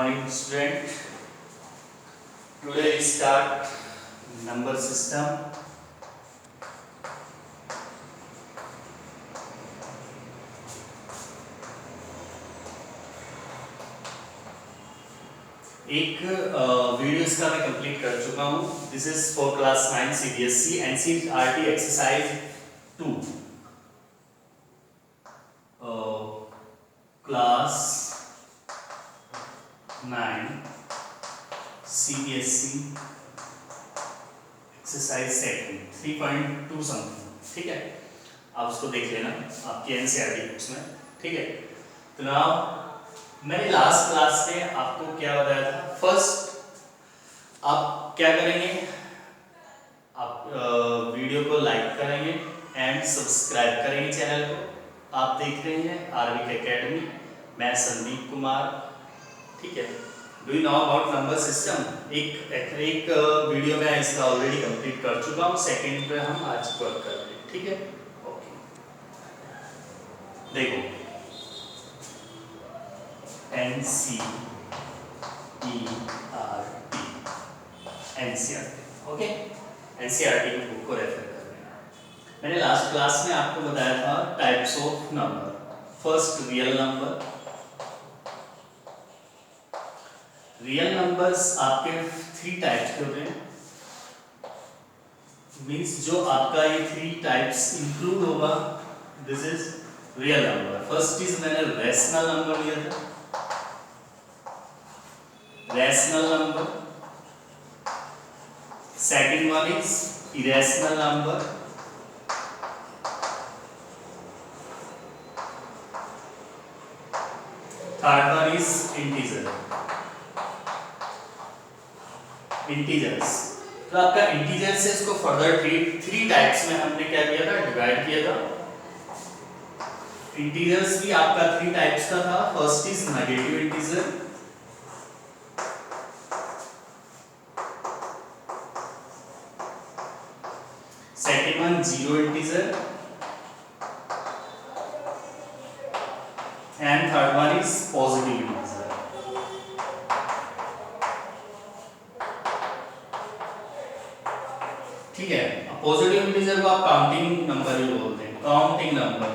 morning student. Today we start number system. एक video इसका मैं कंप्लीट कर चुका हूँ. This is for class 9 CBSE NCERT exercise 2. Class 9 CBSE exercise second 3.2 something. ठीक है, आप उसको देख लेना आपकी NCERT बुक्स में. ठीक है, तो नाउ मैंने लास्ट क्लास में आपको क्या बताया था. फर्स्ट आप क्या करेंगे, आप वीडियो को लाइक करेंगे एंड सब्सक्राइब करेंगे चैनल को. आप देख रहे हैं आरविक एकेडमी. मैं संदीप कुमार. ठीक है, do you know about number system. एक वीडियो में इसका ऑलरेडी कंप्लीट कर चुका हूँ. सेकंड पे हम आज वर्क कर रहे हैं. ठीक है, ओके. देखो NCERT. ओके, NCERT की बुक को रेफर कर रहे हैं. मैंने लास्ट क्लास में आपको बताया था types of number. First real number. Real numbers आपके 3 टाइप्स के होते हैं. मींस जो आपका ये 3 टाइप्स इंक्लूड होगा, this is real number. First is मैंने रैशनल नंबर लिया था. Rational number. Second one is irrational number. Third one is integer. Integers. तो आपका इंटीजर से इसको फर्दर 3 टाइप्स में हमने क्या किया था, डिवाइड किया था. इंटीजर्स भी आपका 3 टाइप्स का था. First is negative integer. Second one zero integer and third one is positive integer. ठीक है, पॉजिटिव इंटीजर को आप काउंटिंग नंबर भी बोलते हैं. Counting number.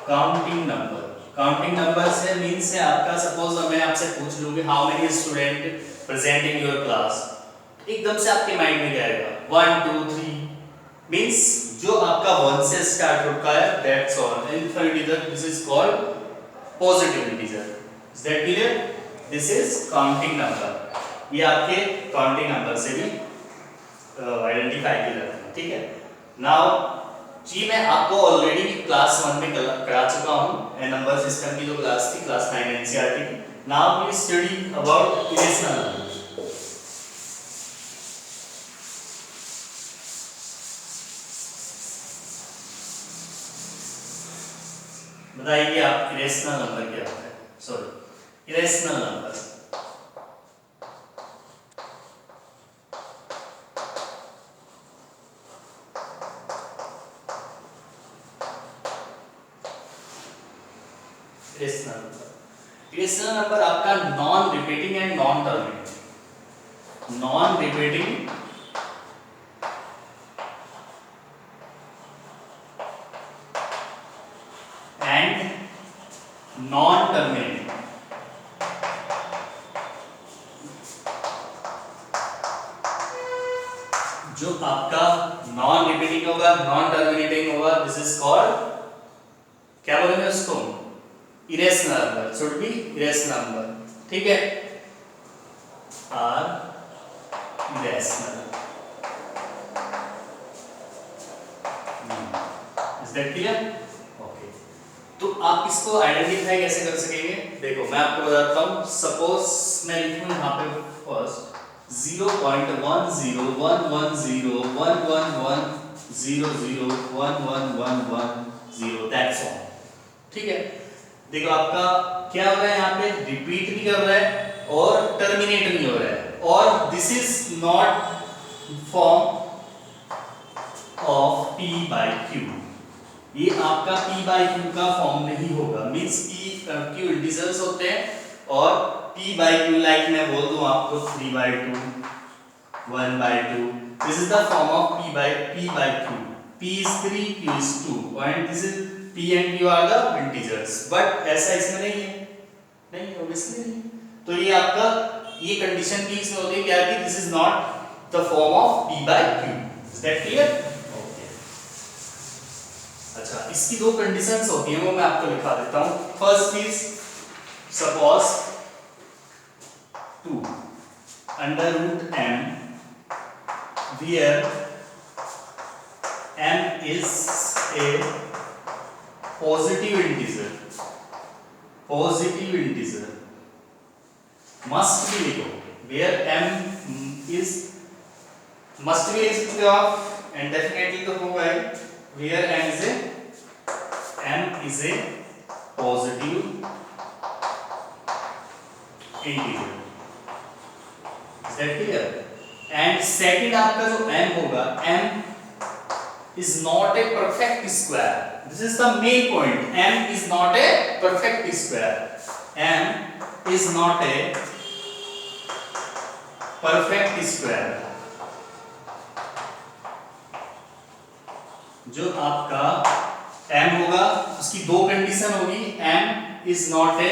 Counting number. Counting number से मींस है आपका, सपोज मैं आपसे पूछ लूं कि how many student present in your class. एकदम से आपके माइंड में क्या आएगा, 1 2 3. मींस जो आपका 1 से स्टार्ट होता है, that's all. Integer, this is called positive integer. Is that clear? This is counting number. ये आपके काउंटिंग नंबर से भी आइडेंटिफाई किया जाता है. ठीक है, नाउ जी मैं आपको ऑलरेडी क्लास 1 में करा चुका हूं नंबर सिस्टम की जो क्लास थी, क्लास 9 NCERT की. Now we study about irrational number. बताइए आप इरेशनल नंबर क्या होता है. Sorry, irrational number. Irrational number आपका non repeating and non terminating. Non repeating and non terminating. जो आपका नॉन रिपीटिंग होगा, नॉन टर्मिनेटिंग होगा, दिस इज कॉल्ड, क्या बोलेंगे उसको, irrational number. Should be irrational number. ठीक है, are irrational. Is that clear? Okay. तो आप इसको आइडेंटिफाई कैसे कर सकेंगे. देखो मैं आपको बताता हूं. सपोज मैं लिखूं यहां पे फर्स्ट 0.1011011100111110. That's all. ठीक है, देखो आपका क्या हो रहा है, यहाँ पे रिपीट भी कर रहा है और टर्मिनेट भी हो रहा है. और this is not form of P/Q. ये आपका P/Q का फॉर्म नहीं होगा. मींस P Q इंटीजर्स होते हैं और p by q, लाइक मैं बोल दूं आपको 3/2, 1/2, this is the form of p by q. p is 3, q is 2, and this is p and q are the integers, but ऐसा इसमें नहीं है, नहीं obviously नहीं। तो ये आपका ये कंडीशन भी इसमें होती है क्या कि this is not the form of p by q, is that clear? Okay, अच्छा इसकी दो कंडीशंस होती हैं वो मैं आपको लिखा देता हूं। First is suppose 2 under root m where m is a positive integer must be लिखो where m is must be लिख सकते हो आप and definitely तो होगा ही where m is a positive integer, is that clear? and second आपका जो m होगा, m is not a perfect square, this is the main point, m is not a perfect square, m is not a perfect square। जो आपका m होगा उसकी दो condition होगी, m is not a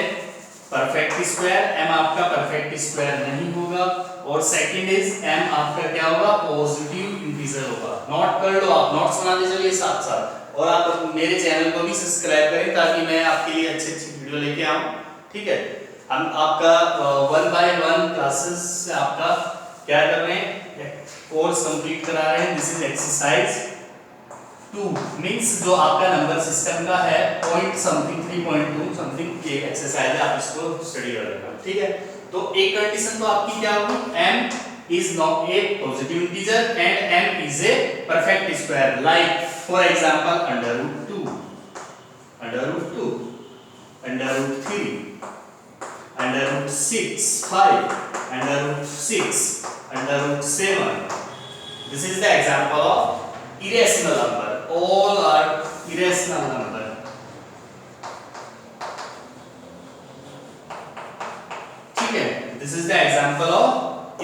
perfect square, m आपका perfect square नहीं होगा, और सेकंड इज m आपका क्या होगा, पॉजिटिव इंटीजर होगा। नोट कर लो आप, नोट सुनाते चलिए साथ साथ, और आप मेरे चैनल को भी सब्सक्राइब करें ताकि मैं आपके लिए अच्छी अच्छी वीडियो लेके आऊं, ठीक है? हम आपका 1 by 1 क्लासेस से आपका क्या कर रहे हैं, कोर्स कंप्लीट करा रहे हैं। दिस इज एक्सरसाइज 2 मींस जो आपका नंबर सिस्टम का है पॉइंट समथिंग 3.2 समथिंग ये एक्सरसाइज है, आप इसको स्टडी कर लेना, ठीक है? तो एक कंडीशन तो आपकी क्या होगी, m is not a positive integer and m is a perfect square, like for example under root 2, under root 2, under root 3, under root 6, 5, under root 6, under root 7. This is the example of irrational number. All are irrational number. ठीक है, this is the example of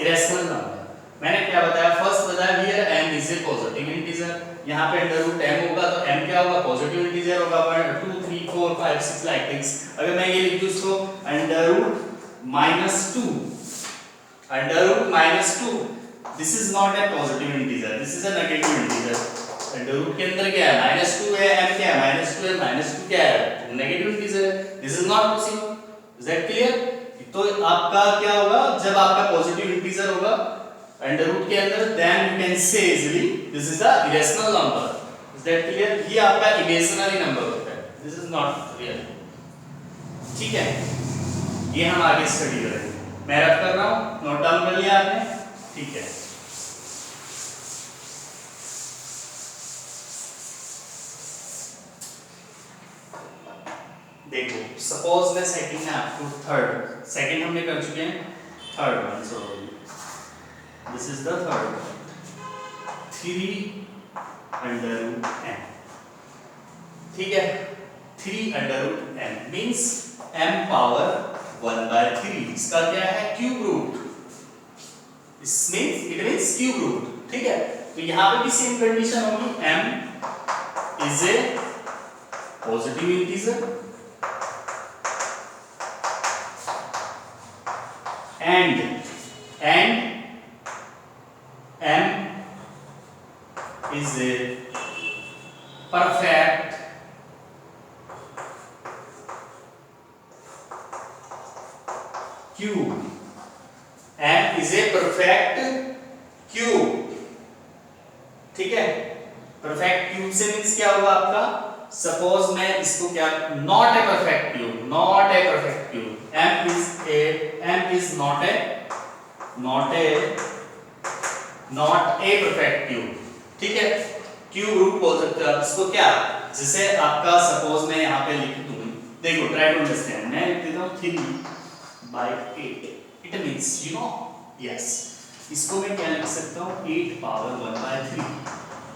irrational number. मैंने क्या बताया, first बताया here m is a positive integer, यहाँ पे under root m होगा तो m क्या होगा, पॉजिटिव इंटीजर होगा, 1 2 3 4 5 6 लाइक दिस। अगर मैं ये लिख दूं इसको under root -2, under root -2, this is not a positive integer, this is a negative integer. Under root के अंदर क्या है, -2 है, m क्या है, -2 है, -2 क्या है, नेगेटिव इंटीजर है, this is not possible, is that clear? तो आपका क्या होगा, जब आपका पॉजिटिव इंटीजर होगा अंडर रूट के अंदर, then you can say easily this is a irrational number, is that clear? ये आपका इमेजिनरी नंबर होता है, दिस इज नॉट रियल, ठीक है? ये हम आगे स्टडी करेंगे, मैं रफ कर रहा हूं, नोट डाउन कर लिया आपने, ठीक है? देखो सपोज मैं सेकंड में आपको थर्ड, सेकंड हमने कर चुके हैं, third one, so this is the third one, 3 under root m, ठीक है? 3 under root m means m power 1/3, इसका क्या है, cube root, it means cube root, ठीक है? तो यहां पे भी सेम कंडीशन होगी, m is a positive integer and m is a perfect cube, m is a perfect cube, ठीक है? परफेक्ट क्यूब से मींस क्या होगा आपका, सपोज मैं इसको क्या, not a perfect cube, not a perfect cube, m is not a perfect cube, ठीक है? क्यूब रूट बोल सकते हो आप इसको, क्या, जैसे आपका सपोज मैं यहाँ पे लिख दूं, देखो ट्राई टू अंडरस्टैंड, मैं लिख देता हूँ 3/8, it means you know, yes, इसको मैं क्या लिख सकता हूँ, 8 पावर 1/3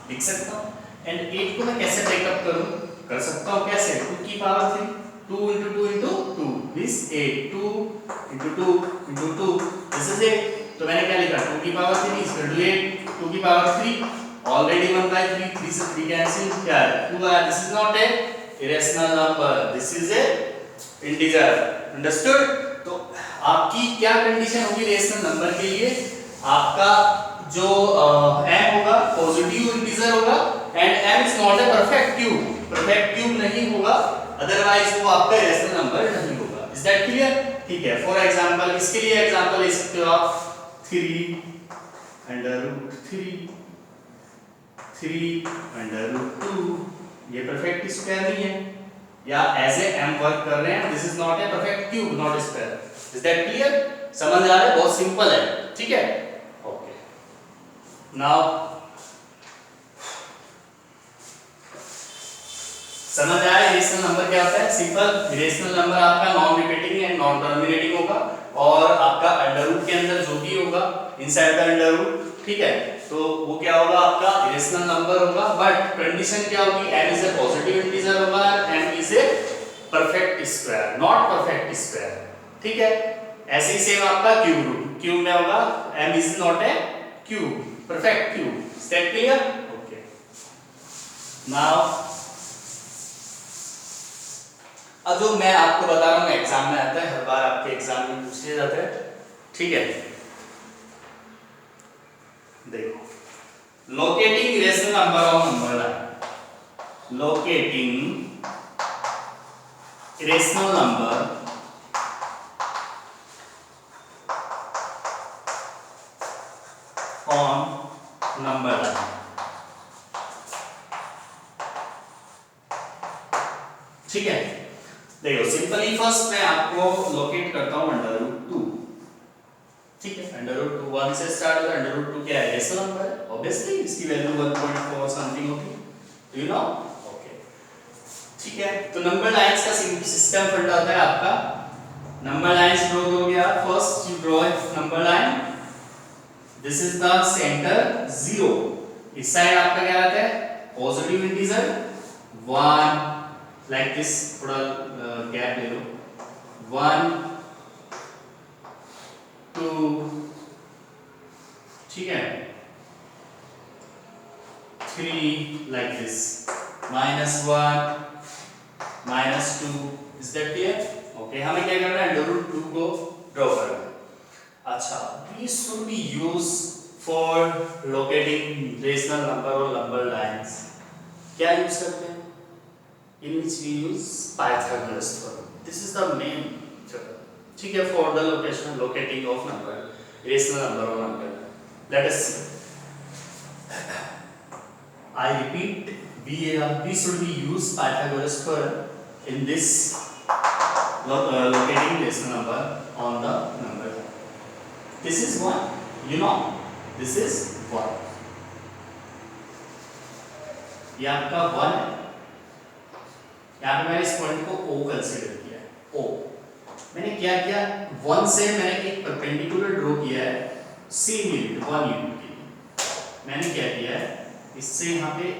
लिख सकता हूँ, एंड 8 को मैं कैसे ब्रेकअप करूँ, कर सकता हूँ कैसे, 2 की power 3, 2 into 2 into 2, this 8 2 into 2 into 2 this is 8 तो मैंने क्या लिखा 2 की पावर 3 is equal to 8 2 की पावर 3 already 1 by 3 3 से 3 कैंसिल क्या है 2 आया this is not a irrational number this is a integer understood तो आपकी क्या कंडीशन होगी रेशनल नंबर के लिए आपका जो m होगा पॉजिटिव इंटीजर होगा and m is not a perfect cube नहीं होगा अदरवाइज वो आपका रेशनल नंबर नहीं होगा इज दैट क्लियर ठीक है फॉर एग्जांपल इसके लिए एग्जांपल ले सकते हो आप 3 अंडर रूट 3 अंडर रूट 2 ये परफेक्ट स्क्वायर नहीं है या एज ए m वर्क कर रहे हैं this is not a perfect cube not square is that clear समझ आ रहा है बहुत सिंपल है ठीक है ओके नाउ समझ आया रेशनल नंबर क्या होता है सिंपल रेशनल नंबर आपका non repeating and non terminating होगा और आपका अंडर रूट के अंदर जो भी होगा इनसाइड द अंडर रूट ठीक है तो वो क्या होगा आपका रेशनल नंबर होगा बट कंडीशन क्या होगी m is a positive integer होगा m is a perfect square not perfect square ठीक है ऐसे ही सेम आपका क्यूब में होगा m is not A cube perfect cube is that clear okay now अब जो मैं आपको बता रहा हूँ एग्जाम में आता है हर बार आपके एग्जाम में पूछ लिया जाता है ठीक है देखो locating rational number of number line locating rational number on number line ठीक है देखो सिंपली फर्स्ट मैं आपको लोकेट करता हूं अंडर रूट 2 ठीक है अंडर रूट 2 1 से स्टार्ट होता है अंडर रूट 2 क्या है रेशनल नंबर है ऑब्वियसली इसकी वैल्यू 1.4 समथिंग होगी डू यू नो ओके ठीक है तो नंबर लाइंस का सिस्टम फंडा होता है आपका नंबर लाइंस ड्रॉ करोगे आप first you draw number line this is the centre 0 इस साइड आपका क्या आता है पॉजिटिव इंटीजर 1 like this थोड़ा गैप ले लो 1 2 ठीक है 3 like this -1 -2 is that clear okay हमें क्या करना है अंडर रूट 2 को ड्रॉ करना है अच्छा these should be used for locating rational number or number lines क्या यूज करते हैं in which we use Pythagoras theorem. This is the main theorem. ठीक है for the locating of number, rational number or number. Let us see. I repeat, we should be use Pythagoras theorem in this locating rational number on the number. This is 1. You know, this is 1. ये आपका 1 है. यहाँ पे मैंने इस point को O consider किया है O मैंने क्या किया 1 से मैंने एक परपेंडिकुलर ड्रॉ किया है सेम यूनिट 1 यूनिट के लिए मैंने क्या किया है इससे यहाँ पे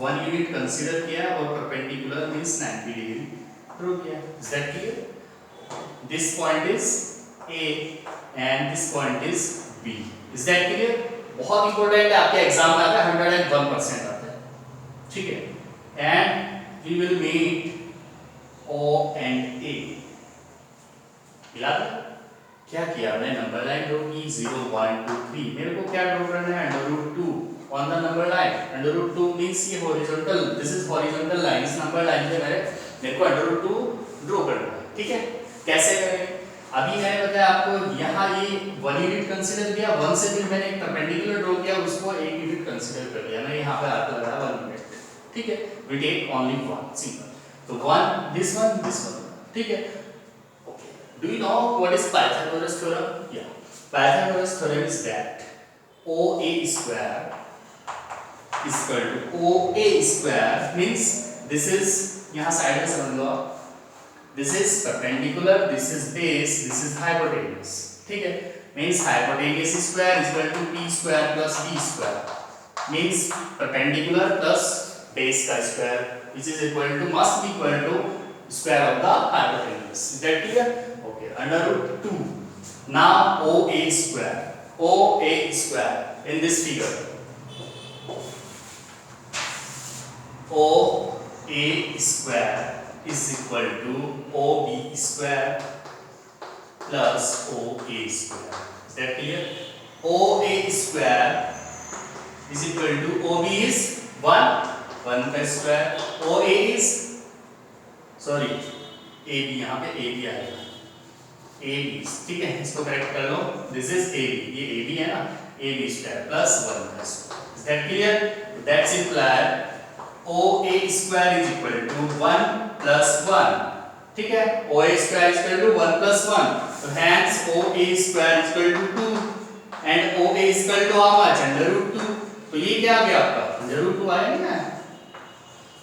1 यूनिट कंसीडर किया और परपेंडिकुलर मींस 90 डिग्री ड्रॉ किया is that clear this point is A and this point is B is that clear बहुत इंपॉर्टेंट है आपके एग्जाम में आता है 101% आता है ठीक है and we will meet O and A याद क्या किया हमने नंबर लाइन ड्रॉ की 0 1 2 3 मेरे को क्या ड्रॉ करना है under root 2 on the number line under root 2 means ये horizontal this is horizontal line इस नंबर लाइन पे मेरे को अंडर रूट 2 ड्रॉ करना है ठीक है कैसे करेंगे अभी मैंने बताया आपको यहाँ ये 1 यूनिट कंसीडर किया 1 से फिर मैंने एक परपेंडिकुलर ड्रॉ किया उसको 1 यूनिट कंसीडर कर लिया मैं यहाँ पे हाथ लगाया 1 यूनिट ठीक है we take only one simple so this one ठीक है okay do you know what is Pythagoras theorem yeah Pythagoras theorem is that OA square is equal to OA square means this is यहाँ side में समझ लो आप this is perpendicular this is base this is hypotenuse ठीक है means hypotenuse square is equal to p square plus d square means perpendicular plus base का square which is equal to must be equal to square of the hypotenuse. Is that clear? Okay, under root 2. Now OA square in this figure. OA square is equal to OB square plus OA square. Is that clear? OA square is equal to OB is 1 का square, OA is sorry AB, यहाँ पे AB आएगा, AB, ठीक है, इसको correct कर लो, this is AB, ये AB है ना, AB square plus 1 का square. Is that clear? That's implied OA square is equal to 1 plus 1. ठीक है, OA square is equal to 1 plus 1. So hence OA square is equal to 2 and OA is equal to how much? Under root 2. तो ये क्या आ गया आपका? Under root 2 आया ना?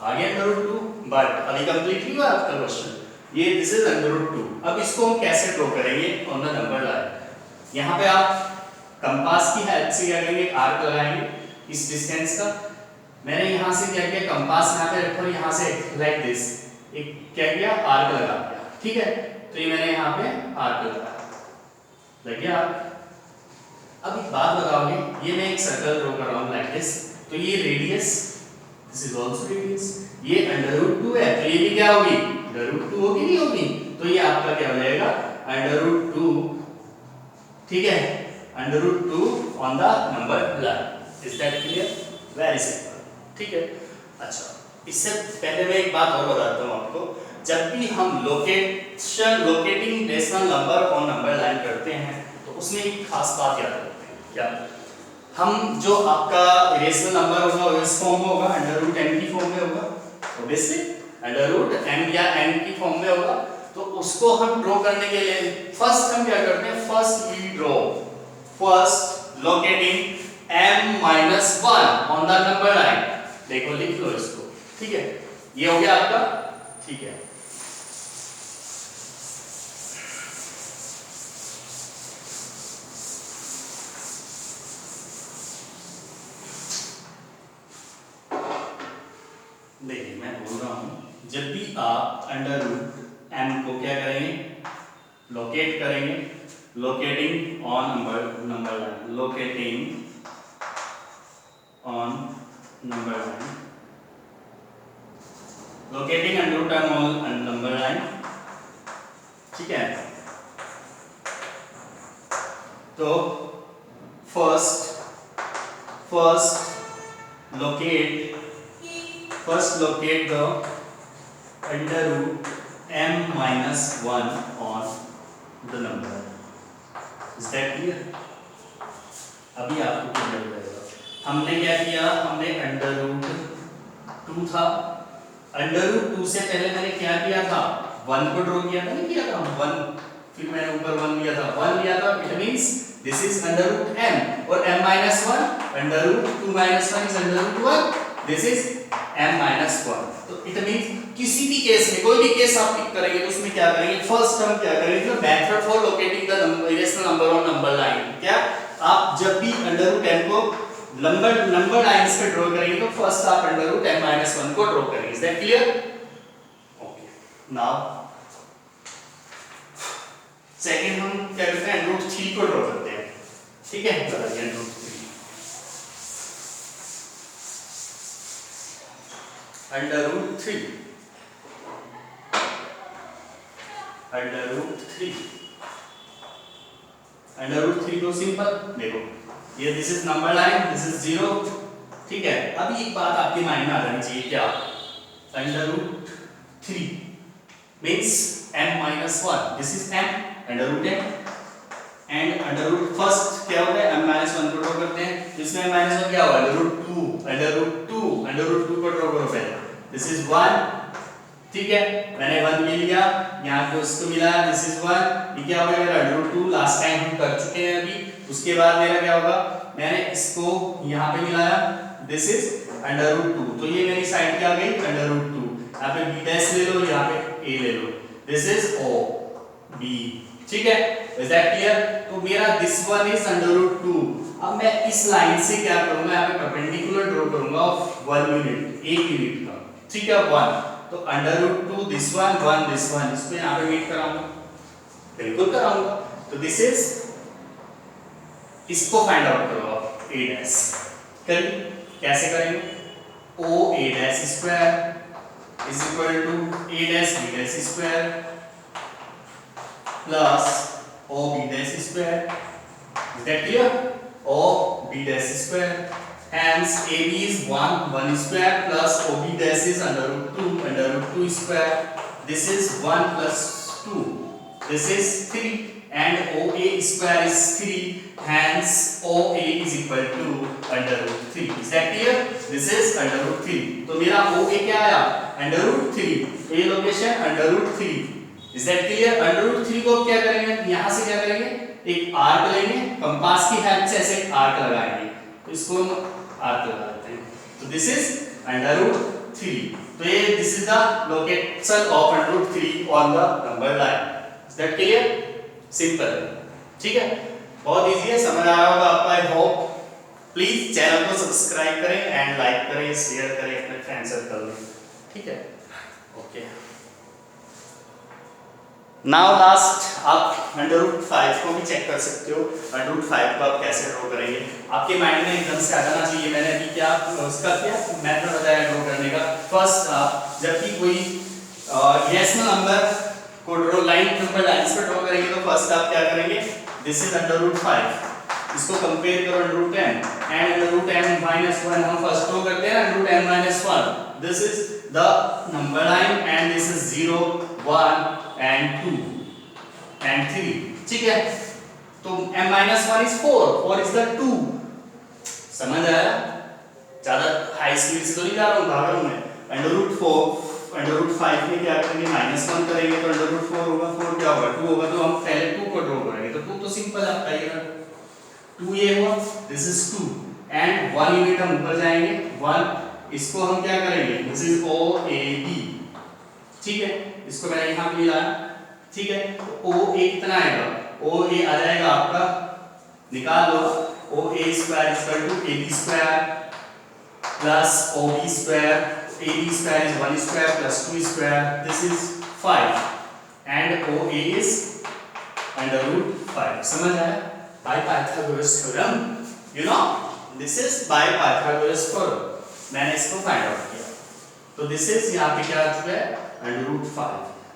आ गया under root 2. But अभी कंप्लीट नहीं हुआ आपका क्वेश्चन. ये this is under root 2. अब इसको हम कैसे ड्रॉ करेंगे on the number line? यहाँ पे आप कंपास की हेल्प से क्या करेंगे? आर्क लगाएंगे इस डिस्टेंस का. मैंने यहाँ से क्या किया? कंपास यहाँ पे रखा और यहाँ से like this एक क्या किया? आर्क लगा दिया. ठीक है? तो ये मैंने यहाँ पे आर्क लगाया. लग गया? अब एक बात बताओगे, ये मैं एक सर्कल ड्रॉ कर रहा हूँ like this. तो ये radius, this is also radius. ये अंडर रूट 2 है, तो ये भी क्या होगी? अंडर रूट 2 होगी, नहीं होगी? तो ये आपका क्या हो जाएगा? अंडर रूट 2, ठीक है? Under root 2 on the number line. Is that clear? Very simple. ठीक है? अच्छा, इससे पहले मैं एक बात और बताता हूँ आपको. जब भी हम locating rational number on number line करते हैं तो उसमें एक खास बात याद रखते हैं. क्या? हम जो आपका रेशनल नंबर होगा वो इस फॉर्म में होगा, अंडर रूट n की फॉर्म में होगा, ऑब्वियसली अंडर रूट n या n की फॉर्म में होगा. तो उसको हम ड्रॉ करने के लिए फर्स्ट हम क्या करते हैं? First we draw first locating m-1 on the number line. देखो लिख लो इसको. ठीक है, ये हो गया आपका. ठीक है, देखिए मैं बोल रहा हूं, जब भी आप अंडर रूट m को क्या करेंगे? लोकेट करेंगे. Locating on number line, locating on number line, locating under root m on number line. ठीक है, तो first locate the under root m-1 on the number. Is that clear? अभी आपको क्या लग जाएगा? हमने क्या किया? हमने अंडर रूट 2 था. अंडर रूट 2 से पहले मैंने क्या किया था? 1 को ड्रॉ किया था, नहीं किया था 1, फिर मैंने ऊपर 1 लिया था. 1 लिया था, it means this is under root m और m-1 under root 2 - 1 is under root 1. This is m-1. तो इट मींस किसी भी केस में, कोई भी केस आप पिक करेंगे तो उसमें क्या करेंगे? फर्स्ट हम क्या करेंगे? Method for locating the rational number on number line. क्या आप जब भी अंडर रूट m को नंबर लाइंस पे ड्रॉ करेंगे तो फर्स्ट आप अंडर रूट m-1 को ड्रॉ करेंगे. Is that clear? Okay, now second हम क्या करते हैं? रूट 3 को ड्रॉ करते हैं. ठीक है, बताइए root 3 under root 3 under root 3 तो सिंपल. देखो ये this is number line, this is 0. ठीक है, अभी एक बात आपके माइंड में आ जानी चाहिए. क्या? Under root 3 means m-1. This is m under root m and under root first क्या होता है? m-1 को ड्रॉ करते हैं. इसमें m-1 क्या होगा? अंडर रूट 2 को ड्रॉ करो पहले. This is 1. ठीक है, मैंने 1 ले लिया, यहाँ पे उसको मिला, दिस इज 1. ये क्या होगा? मेरा अंडर रूट 2 लास्ट टाइम हम कर चुके हैं अभी. उसके बाद मेरा क्या होगा? मैंने इसको यहाँ पे मिलाया, दिस इज अंडर रूट 2. तो ये मेरी साइड क्या आ गई? Under root 2. यहाँ पे b' ले लो, यहाँ पे a ले लो. This is o b. ठीक है, इज दैट क्लियर? तो मेरा this one is under root 2. अब मैं इस लाइन से क्या करूंगा? यहाँ पे परपेंडिकुलर ड्रॉ करूंगा ऑफ 1 यूनिट, 1 यूनिट का. ठीक है, 1. तो √2 दिस वन 1 दिस वन, इसको यहाँ पे मीट कराऊंगा, बिल्कुल कराऊंगा। तो दिस इज, इसको फाइंड आउट करो आप a डैश, करिए कैसे करेंगे, OA dash square is equal to a dash b dash square plus OB dash square, is that clear, OB dash square, hence AB is 1 square plus OB dash is √2 square, this is 1 plus 2, this is 3 and OA square is 3, hence OA is equal to √3, is that clear, this is √3, तो मेरा OA क्या आया √3, A location √3, is that clear। √3 को क्या करेंगे, यहाँ से क्या करेंगे, एक आर्क लेंगे, कंपास की हेल्प से ऐसे एक आर्क लगाएंगे, तो इसको आर्क लगा देते हैं, तो दिस इज √3, तो ये this is the location of √3 on the number line, is that clear, simple, ठीक है, बहुत इजी है, समझ आ रहा होगा आपको, आई होप। प्लीज चैनल को सब्सक्राइब करें एंड लाइक करें, शेयर करें अपने फ्रेंड सर्कल में, ठीक है, ओके। नाउ लास्ट, आप √5 को भी चेक कर सकते हो, √5 को आप कैसे ड्रॉ करेंगे, आपके माइंड में एकदम से आ जाना चाहिए, मैंने अभी क्या उसका क्या मेथड बताया ड्रॉ करने का। फर्स्ट आप जब भी कोई रेशनल नंबर को ड्रॉ लाइन नंबर लाइंस पर ड्रॉ करेंगे, तो फर्स्ट आप क्या करेंगे, दिस इज √5, इसको कंपेयर करो √10 एंड √10 - 1 हम फर्स्ट ड्रॉ करते हैं, √10 - 1, this is the number line and this is 0 1 and 2 and 3, ठीक है, तो m-1 is 4 is the 2, समझ आया, ज्यादा हाई स्पीड से तो नहीं जा रहा हूँ, भाग रहा हूँ मैं, √5 में क्या करेंगे, -1 करेंगे तो √4 होगा, 4 क्या होगा 2 होगा, तो हम पहले 2 को ड्रॉ करेंगे, तो 2 तो सिंपल आपका ये है, 2 ये हुआ, दिस इज 2 एंड 1 यूनिट हम ऊपर जाएंगे, 1 इसको हम क्या करेंगे, दिस इज OAB, ठीक है, इसको मैंने यहाँ पे मिलाया, ठीक है, तो OA कितना आएगा, OA आ जाएगा आपका, निकाल लो, OA square equal to AB square plus OB square, AB square is 1 square plus 2 square, this is 5 and OA is √5, समझ आया, by Pythagoras theorem, you know, this is by Pythagoras theorem, मैंने इसको find out किया, तो दिस is यहाँ पे क्या आ चुका है √5,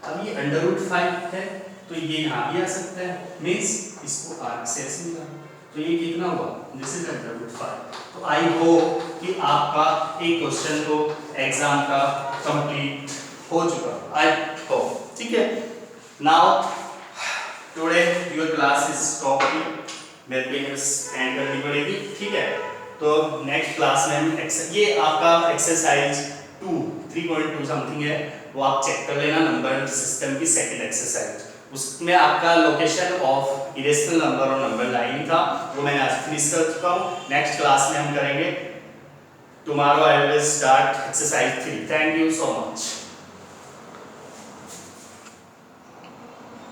अब ये √5 है तो ये यहाँ भी आ सकता है, मींस इसको आर्क से ऐसे निकालो, तो ये कितना हुआ, दिस इज √5। तो आई होप कि आपका एक क्वेश्चन को एग्जाम का कंप्लीट हो चुका, आई होप, ठीक है। Now today your class is stop, मेरे को एंड करनी पड़ेगी, ठीक है, तो नेक्स्ट क्लास में हम ये आपका एक्सरसाइज 3.2 समथिंग है, वो आप चेक कर लेना, नंबर सिस्टम की सेकंड एक्सरसाइज, उसमें आपका लोकेशन ऑफ इरेशनल नंबर और नंबर लाइन था, वो मैंने आज फिनिश कर चुका हूँ। नेक्स्ट क्लास में हम करेंगे, tomorrow I will start exercise 3। Thank you so much.